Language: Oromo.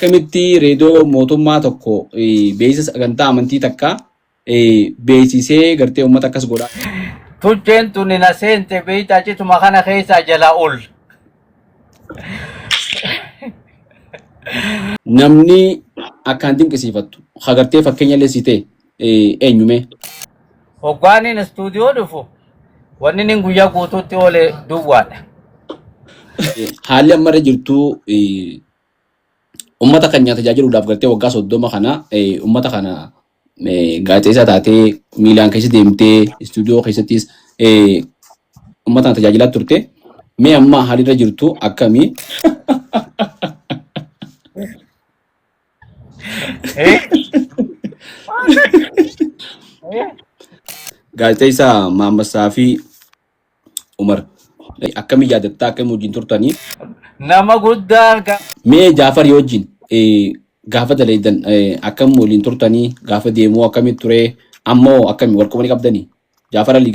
Kamitti reedoo mootummaa tokko beeksisa sagantaa amantii takka beeksisee gartee uummata akkas godha. Tujjeen tuni na seente beeyta cituma kana keessa jala ol. Namni akkaan dinqisiifattu hagartee fakkeenya illee siite eenyume. Hoggaaniin istuudiyoo dhufu wanni inni guyyaa guutuutti oole duwwaadha. Haalli ammarra jirtu ummata keenya tajaajiluudhaaf gartee waggaa 30 kana ummata kana gaazexeessaa taatee miilaan keessa deemtee istuudiyoo keessattis ummata tajaajilaa turte. Mee amma haalirra jirtu akkamii? Gaazexeessaa Maammassaa fi Umar akkamii yaadatta akkamii wajjin turtanii? Nama guddaa Mee Jaafar wajjin gaafa daleedan akkam waliin turtanii gaafa deemuu akkamii ture ammoo akkamii wal qabanii qabdanii Jaafar Ali